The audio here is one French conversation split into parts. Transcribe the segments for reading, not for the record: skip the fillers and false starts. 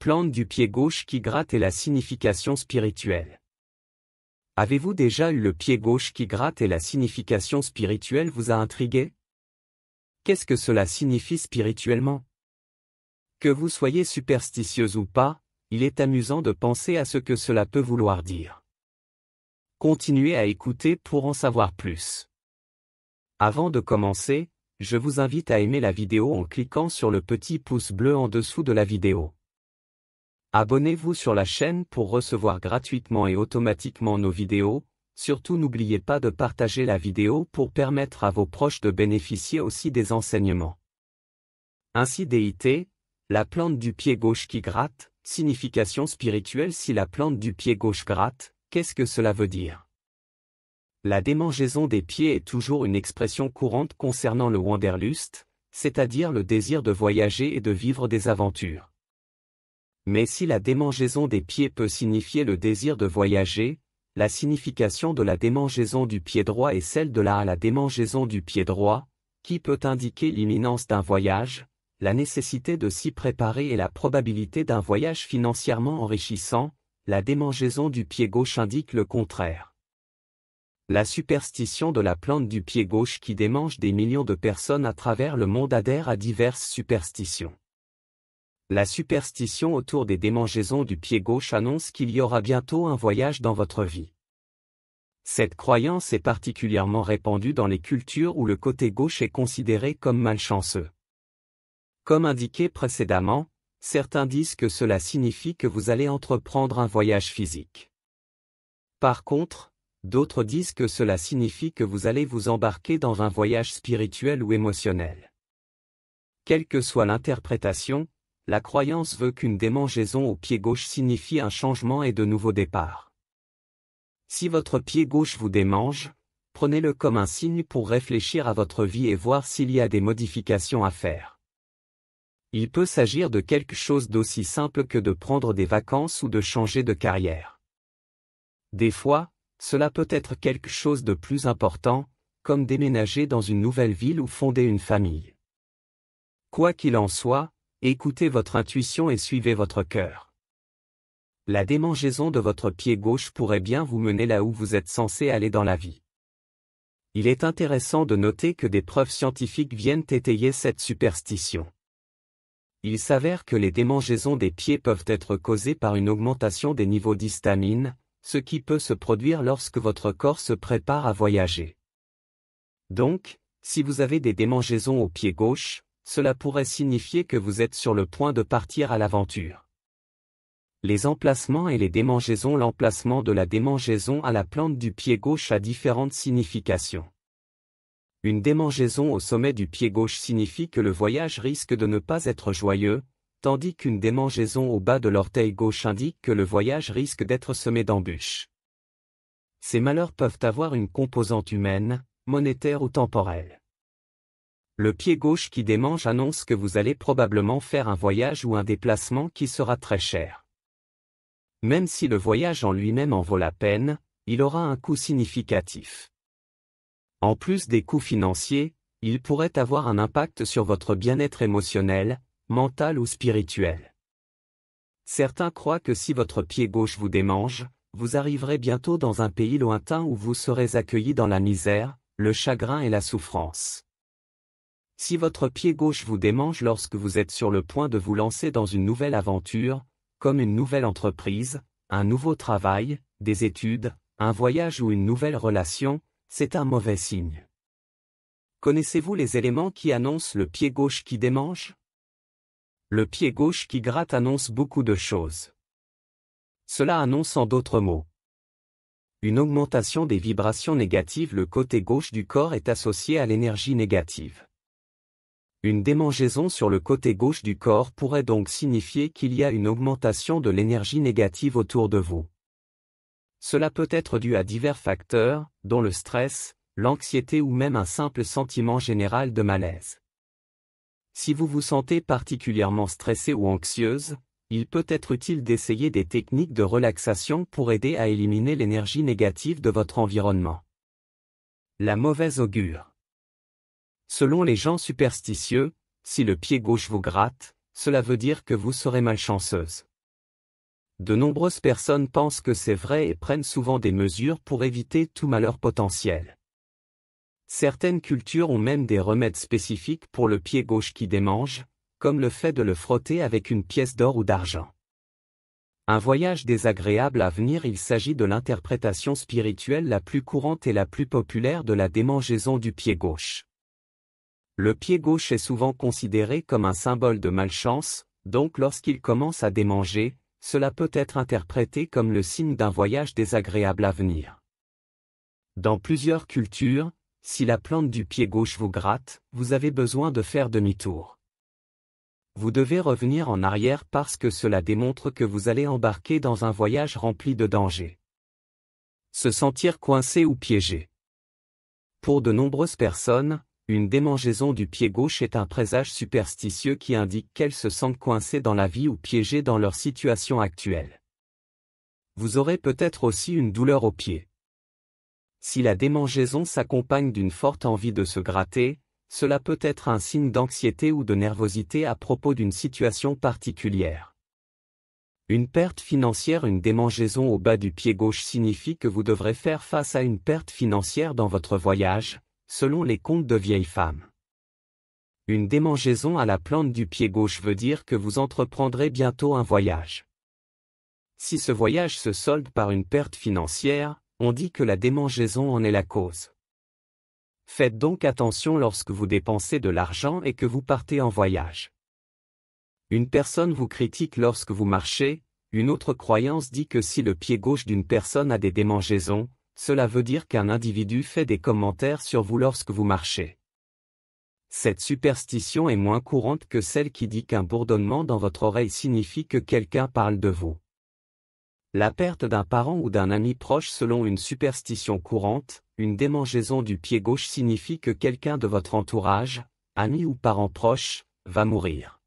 Plante du pied gauche qui gratte et la signification spirituelle. Avez-vous déjà eu le pied gauche qui gratte et la signification spirituelle vous a intrigué? Qu'est-ce que cela signifie spirituellement? Que vous soyez superstitieuse ou pas, il est amusant de penser à ce que cela peut vouloir dire. Continuez à écouter pour en savoir plus. Avant de commencer, je vous invite à aimer la vidéo en cliquant sur le petit pouce bleu en dessous de la vidéo. Abonnez-vous sur la chaîne pour recevoir gratuitement et automatiquement nos vidéos, surtout n'oubliez pas de partager la vidéo pour permettre à vos proches de bénéficier aussi des enseignements. Ainsi déité, la plante du pied gauche qui gratte, signification spirituelle. Si la plante du pied gauche gratte, qu'est-ce que cela veut dire? La démangeaison des pieds est toujours une expression courante concernant le Wanderlust, c'est-à-dire le désir de voyager et de vivre des aventures. Mais si la démangeaison des pieds peut signifier le désir de voyager, la signification de la démangeaison du pied droit est celle de la démangeaison du pied droit, qui peut indiquer l'imminence d'un voyage, la nécessité de s'y préparer et la probabilité d'un voyage financièrement enrichissant. La démangeaison du pied gauche indique le contraire. La superstition de la plante du pied gauche qui démange des millions de personnes à travers le monde adhère à diverses superstitions. La superstition autour des démangeaisons du pied gauche annonce qu'il y aura bientôt un voyage dans votre vie. Cette croyance est particulièrement répandue dans les cultures où le côté gauche est considéré comme malchanceux. Comme indiqué précédemment, certains disent que cela signifie que vous allez entreprendre un voyage physique. Par contre, d'autres disent que cela signifie que vous allez vous embarquer dans un voyage spirituel ou émotionnel. Quelle que soit l'interprétation, la croyance veut qu'une démangeaison au pied gauche signifie un changement et de nouveaux départs. Si votre pied gauche vous démange, prenez-le comme un signe pour réfléchir à votre vie et voir s'il y a des modifications à faire. Il peut s'agir de quelque chose d'aussi simple que de prendre des vacances ou de changer de carrière. Des fois, cela peut être quelque chose de plus important, comme déménager dans une nouvelle ville ou fonder une famille. Quoi qu'il en soit, écoutez votre intuition et suivez votre cœur. La démangeaison de votre pied gauche pourrait bien vous mener là où vous êtes censé aller dans la vie. Il est intéressant de noter que des preuves scientifiques viennent étayer cette superstition. Il s'avère que les démangeaisons des pieds peuvent être causées par une augmentation des niveaux d'histamine, ce qui peut se produire lorsque votre corps se prépare à voyager. Donc, si vous avez des démangeaisons au pied gauche, cela pourrait signifier que vous êtes sur le point de partir à l'aventure. Les emplacements et les démangeaisons. L'emplacement de la démangeaison à la plante du pied gauche a différentes significations. Une démangeaison au sommet du pied gauche signifie que le voyage risque de ne pas être joyeux, tandis qu'une démangeaison au bas de l'orteil gauche indique que le voyage risque d'être semé d'embûches. Ces malheurs peuvent avoir une composante humaine, monétaire ou temporelle. Le pied gauche qui démange annonce que vous allez probablement faire un voyage ou un déplacement qui sera très cher. Même si le voyage en lui-même en vaut la peine, il aura un coût significatif. En plus des coûts financiers, il pourrait avoir un impact sur votre bien-être émotionnel, mental ou spirituel. Certains croient que si votre pied gauche vous démange, vous arriverez bientôt dans un pays lointain où vous serez accueilli dans la misère, le chagrin et la souffrance. Si votre pied gauche vous démange lorsque vous êtes sur le point de vous lancer dans une nouvelle aventure, comme une nouvelle entreprise, un nouveau travail, des études, un voyage ou une nouvelle relation, c'est un mauvais signe. Connaissez-vous les éléments qui annoncent le pied gauche qui démange? Le pied gauche qui gratte annonce beaucoup de choses. Cela annonce en d'autres mots une augmentation des vibrations négatives. Le côté gauche du corps est associé à l'énergie négative. Une démangeaison sur le côté gauche du corps pourrait donc signifier qu'il y a une augmentation de l'énergie négative autour de vous. Cela peut être dû à divers facteurs, dont le stress, l'anxiété ou même un simple sentiment général de malaise. Si vous vous sentez particulièrement stressé ou anxieuse, il peut être utile d'essayer des techniques de relaxation pour aider à éliminer l'énergie négative de votre environnement. La mauvaise augure. Selon les gens superstitieux, si le pied gauche vous gratte, cela veut dire que vous serez malchanceuse. De nombreuses personnes pensent que c'est vrai et prennent souvent des mesures pour éviter tout malheur potentiel. Certaines cultures ont même des remèdes spécifiques pour le pied gauche qui démange, comme le fait de le frotter avec une pièce d'or ou d'argent. Un voyage désagréable à venir. Il s'agit de l'interprétation spirituelle la plus courante et la plus populaire de la démangeaison du pied gauche. Le pied gauche est souvent considéré comme un symbole de malchance, donc lorsqu'il commence à démanger, cela peut être interprété comme le signe d'un voyage désagréable à venir. Dans plusieurs cultures, si la plante du pied gauche vous gratte, vous avez besoin de faire demi-tour. Vous devez revenir en arrière parce que cela démontre que vous allez embarquer dans un voyage rempli de dangers. Se sentir coincé ou piégé. Pour de nombreuses personnes, une démangeaison du pied gauche est un présage superstitieux qui indique qu'elles se sentent coincées dans la vie ou piégées dans leur situation actuelle. Vous aurez peut-être aussi une douleur au pied. Si la démangeaison s'accompagne d'une forte envie de se gratter, cela peut être un signe d'anxiété ou de nervosité à propos d'une situation particulière. Une perte financière. Une démangeaison au bas du pied gauche signifie que vous devrez faire face à une perte financière dans votre voyage, selon les contes de vieilles femmes. Une démangeaison à la plante du pied gauche veut dire que vous entreprendrez bientôt un voyage. Si ce voyage se solde par une perte financière, on dit que la démangeaison en est la cause. Faites donc attention lorsque vous dépensez de l'argent et que vous partez en voyage. Une personne vous critique lorsque vous marchez. Une autre croyance dit que si le pied gauche d'une personne a des démangeaisons, cela veut dire qu'un individu fait des commentaires sur vous lorsque vous marchez. Cette superstition est moins courante que celle qui dit qu'un bourdonnement dans votre oreille signifie que quelqu'un parle de vous. La perte d'un parent ou d'un ami proche. Selon une superstition courante, une démangeaison du pied gauche signifie que quelqu'un de votre entourage, ami ou parent proche, va mourir.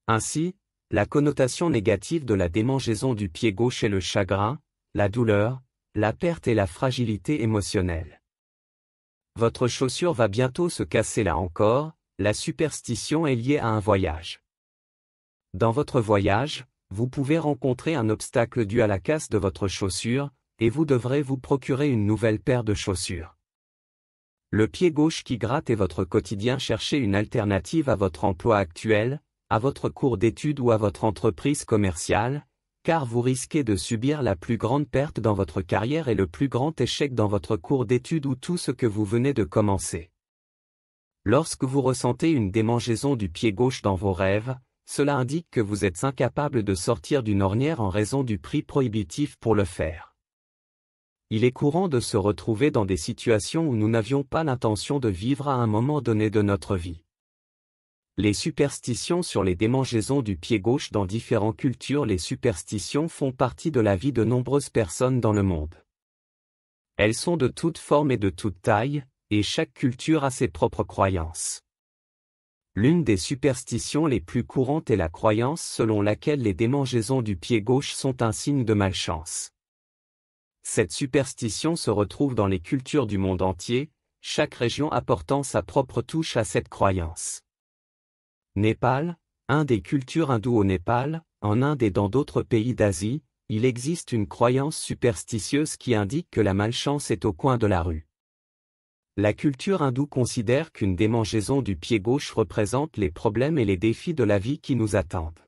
Ainsi, la connotation négative de la démangeaison du pied gauche est le chagrin, la douleur, la perte et la fragilité émotionnelle. Votre chaussure va bientôt se casser. Là encore, la superstition est liée à un voyage. Dans votre voyage, vous pouvez rencontrer un obstacle dû à la casse de votre chaussure, et vous devrez vous procurer une nouvelle paire de chaussures. Le pied gauche qui gratte est votre quotidien. Cherchez une alternative à votre emploi actuel, à votre cours d'études ou à votre entreprise commerciale, car vous risquez de subir la plus grande perte dans votre carrière et le plus grand échec dans votre cours d'études ou tout ce que vous venez de commencer. Lorsque vous ressentez une démangeaison du pied gauche dans vos rêves, cela indique que vous êtes incapable de sortir d'une ornière en raison du prix prohibitif pour le faire. Il est courant de se retrouver dans des situations où nous n'avions pas l'intention de vivre à un moment donné de notre vie. Les superstitions sur les démangeaisons du pied gauche dans différentes cultures. Les superstitions font partie de la vie de nombreuses personnes dans le monde. Elles sont de toutes formes et de toutes tailles, et chaque culture a ses propres croyances. L'une des superstitions les plus courantes est la croyance selon laquelle les démangeaisons du pied gauche sont un signe de malchance. Cette superstition se retrouve dans les cultures du monde entier, chaque région apportant sa propre touche à cette croyance. Népal, Inde des cultures hindoues. Au Népal, en Inde et dans d'autres pays d'Asie, il existe une croyance superstitieuse qui indique que la malchance est au coin de la rue. La culture hindoue considère qu'une démangeaison du pied gauche représente les problèmes et les défis de la vie qui nous attendent.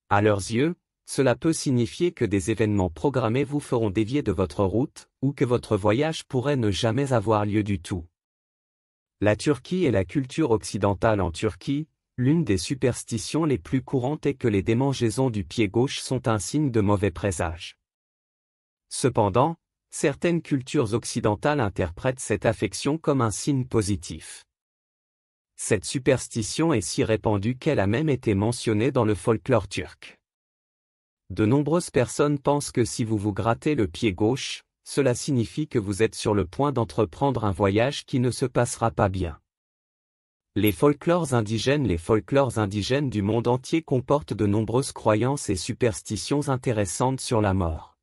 À leurs yeux, cela peut signifier que des événements programmés vous feront dévier de votre route, ou que votre voyage pourrait ne jamais avoir lieu du tout. La Turquie et la culture occidentale. En Turquie, l'une des superstitions les plus courantes est que les démangeaisons du pied gauche sont un signe de mauvais présage. Cependant, certaines cultures occidentales interprètent cette affection comme un signe positif. Cette superstition est si répandue qu'elle a même été mentionnée dans le folklore turc. De nombreuses personnes pensent que si vous vous grattez le pied gauche, cela signifie que vous êtes sur le point d'entreprendre un voyage qui ne se passera pas bien. Les folklores indigènes. Les folklores indigènes du monde entier comportent de nombreuses croyances et superstitions intéressantes sur la mort.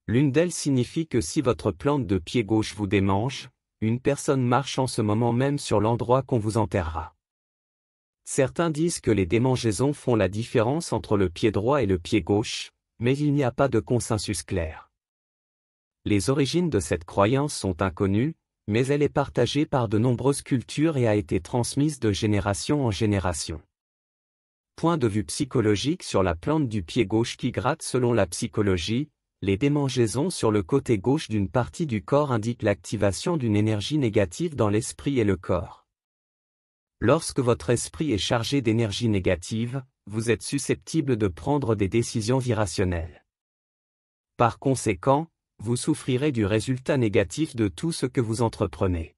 L'une d'elles signifie que si votre plante de pied gauche vous démange, une personne marche en ce moment même sur l'endroit qu'on vous enterrera. Certains disent que les démangeaisons font la différence entre le pied droit et le pied gauche, mais il n'y a pas de consensus clair. Les origines de cette croyance sont inconnues, mais elle est partagée par de nombreuses cultures et a été transmise de génération en génération. Point de vue psychologique sur la plante du pied gauche qui gratte. Selon la psychologie, les démangeaisons sur le côté gauche d'une partie du corps indiquent l'activation d'une énergie négative dans l'esprit et le corps. Lorsque votre esprit est chargé d'énergie négative, vous êtes susceptible de prendre des décisions irrationnelles. Par conséquent, vous souffrirez du résultat négatif de tout ce que vous entreprenez.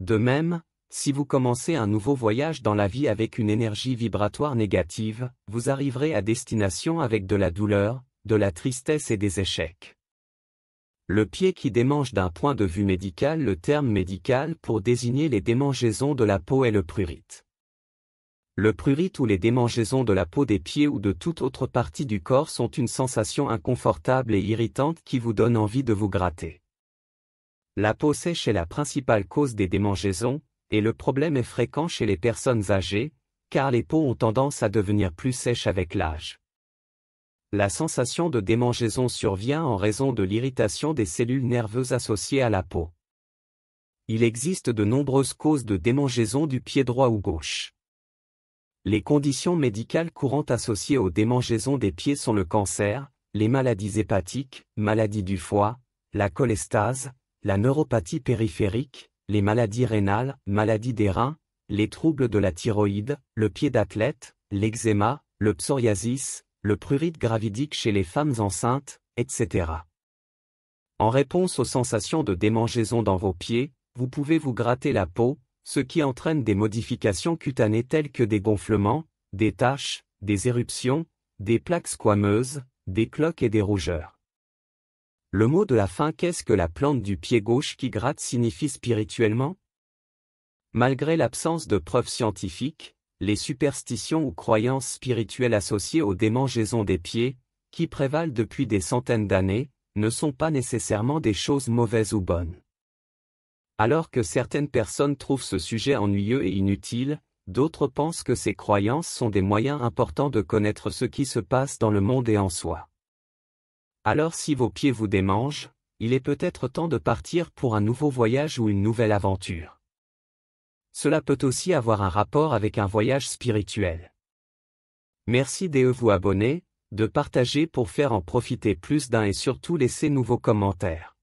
De même, si vous commencez un nouveau voyage dans la vie avec une énergie vibratoire négative, vous arriverez à destination avec de la douleur, de la tristesse et des échecs. Le pied qui démange. D'un point de vue médical, le terme médical pour désigner les démangeaisons de la peau est le prurite. Le prurite ou les démangeaisons de la peau des pieds ou de toute autre partie du corps sont une sensation inconfortable et irritante qui vous donne envie de vous gratter. La peau sèche est la principale cause des démangeaisons, et le problème est fréquent chez les personnes âgées, car les peaux ont tendance à devenir plus sèches avec l'âge. La sensation de démangeaison survient en raison de l'irritation des cellules nerveuses associées à la peau. Il existe de nombreuses causes de démangeaison du pied droit ou gauche. Les conditions médicales courantes associées aux démangeaisons des pieds sont le cancer, les maladies hépatiques, maladies du foie, la cholestase, la neuropathie périphérique, les maladies rénales, maladies des reins, les troubles de la thyroïde, le pied d'athlète, l'eczéma, le psoriasis, le prurite gravidique chez les femmes enceintes, etc. En réponse aux sensations de démangeaison dans vos pieds, vous pouvez vous gratter la peau, ce qui entraîne des modifications cutanées telles que des gonflements, des taches, des éruptions, des plaques squameuses, des cloques et des rougeurs. Le mot de la fin. Qu'est-ce que la plante du pied gauche qui gratte signifie spirituellement? Malgré l'absence de preuves scientifiques, les superstitions ou croyances spirituelles associées aux démangeaisons des pieds, qui prévalent depuis des centaines d'années, ne sont pas nécessairement des choses mauvaises ou bonnes. Alors que certaines personnes trouvent ce sujet ennuyeux et inutile, d'autres pensent que ces croyances sont des moyens importants de connaître ce qui se passe dans le monde et en soi. Alors si vos pieds vous démangent, il est peut-être temps de partir pour un nouveau voyage ou une nouvelle aventure. Cela peut aussi avoir un rapport avec un voyage spirituel. Merci de vous abonner, de partager pour faire en profiter plus d'un et surtout laisser nouveaux commentaires.